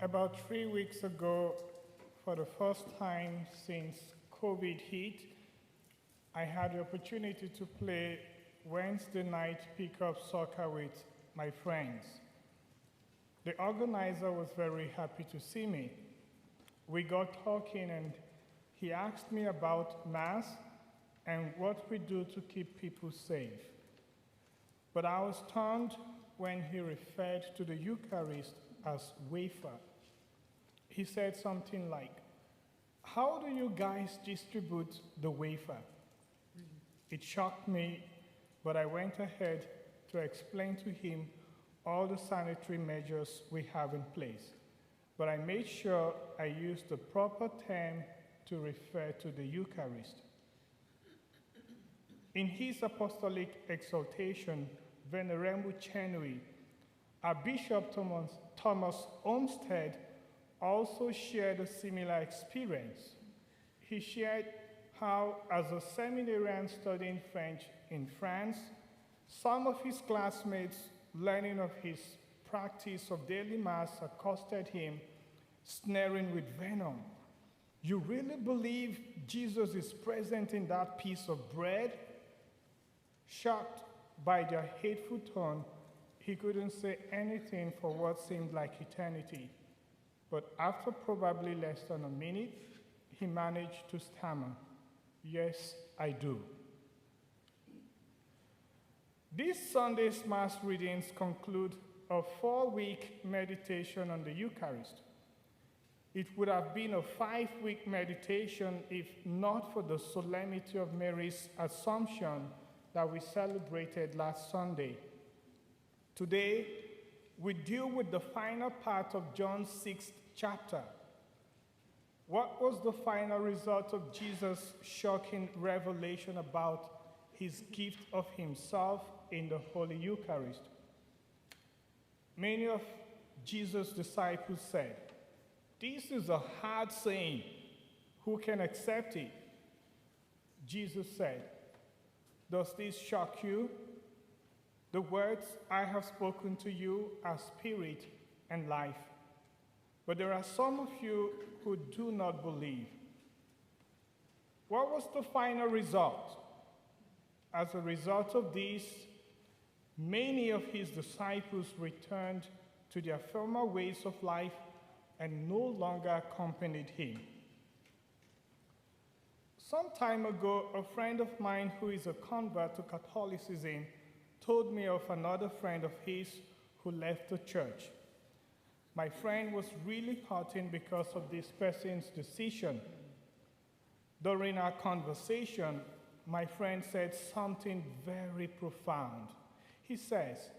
About 3 weeks ago, for the first time since COVID hit, I had the opportunity to play Wednesday night pickup soccer with my friends. The organizer was very happy to see me. We got talking and he asked me about Mass and what we do to keep people safe. But I was stunned when he referred to the Eucharist as wafer. He said something like, "How do you guys distribute the wafer?" It shocked me, but I went ahead to explain to him all the sanitary measures we have in place. But I made sure I used the proper term to refer to the Eucharist. In his apostolic exhortation, Venerable Chenui, our Bishop Thomas Olmsted also shared a similar experience. He shared how, as a seminarian studying French in France, some of his classmates, learning of his practice of daily Mass, accosted him, sneering with venom. "You really believe Jesus is present in that piece of bread?" Shocked by their hateful tone, he couldn't say anything for what seemed like eternity. But after probably less than a minute, he managed to stammer, "Yes, I do." This Sunday's Mass readings conclude a 4-week meditation on the Eucharist. It would have been a 5-week meditation if not for the solemnity of Mary's Assumption that we celebrated last Sunday. Today, we deal with the final part of John's 6th chapter. What was the final result of Jesus' shocking revelation about his gift of himself in the Holy Eucharist? Many of Jesus' disciples said, "This is a hard saying. Who can accept it?" Jesus said, "Does this shock you? The words I have spoken to you are spirit and life. But there are some of you who do not believe." What was the final result? As a result of this, many of his disciples returned to their former ways of life and no longer accompanied him. Some time ago, a friend of mine who is a convert to Catholicism told me of another friend of his who left the church. My friend was really hurting because of this person's decision. During our conversation, my friend said something very profound. He says,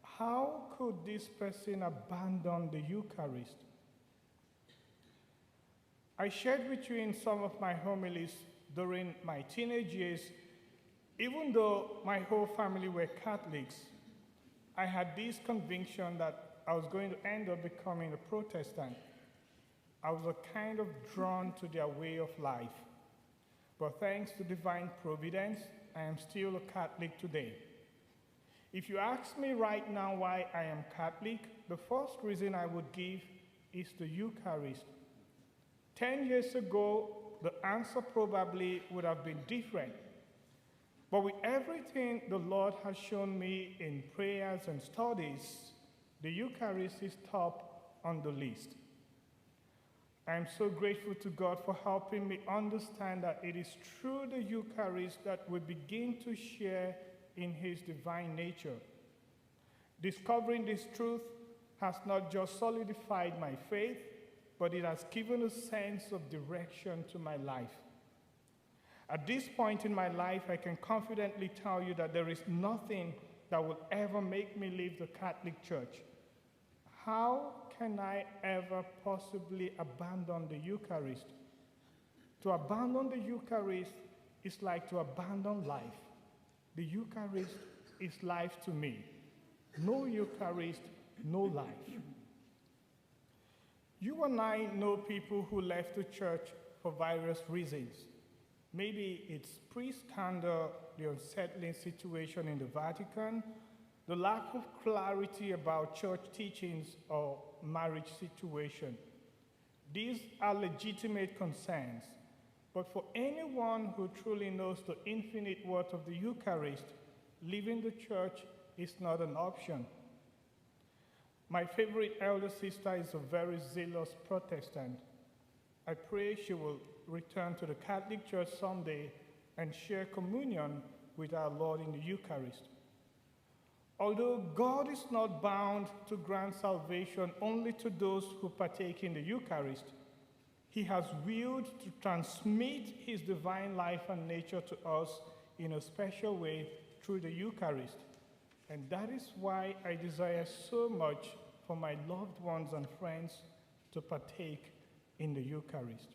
"How could this person abandon the Eucharist?" I shared with you in some of my homilies during my teenage years, even though my whole family were Catholics, I had this conviction that I was going to end up becoming a Protestant. I was a kind of drawn to their way of life. But thanks to divine providence, I am still a Catholic today. If you ask me right now why I am Catholic, the first reason I would give is the Eucharist. 10 years ago, the answer probably would have been different. But with everything the Lord has shown me in prayers and studies, the Eucharist is top on the list. I am so grateful to God for helping me understand that it is through the Eucharist that we begin to share in his divine nature. Discovering this truth has not just solidified my faith, but it has given a sense of direction to my life. At this point in my life, I can confidently tell you that there is nothing that will ever make me leave the Catholic Church. How can I ever possibly abandon the Eucharist? To abandon the Eucharist is like to abandon life. The Eucharist is life to me. No Eucharist, no life. You and I know people who left the church for various reasons. Maybe it's pre-scandal, the unsettling situation in the Vatican, the lack of clarity about church teachings, or marriage situation. These are legitimate concerns, but for anyone who truly knows the infinite worth of the Eucharist, leaving the church is not an option. My favorite elder sister is a very zealous Protestant. I pray she will return to the Catholic Church someday and share communion with our Lord in the Eucharist. Although God is not bound to grant salvation only to those who partake in the Eucharist, He has willed to transmit His divine life and nature to us in a special way through the Eucharist. And that is why I desire so much for my loved ones and friends to partake in the Eucharist.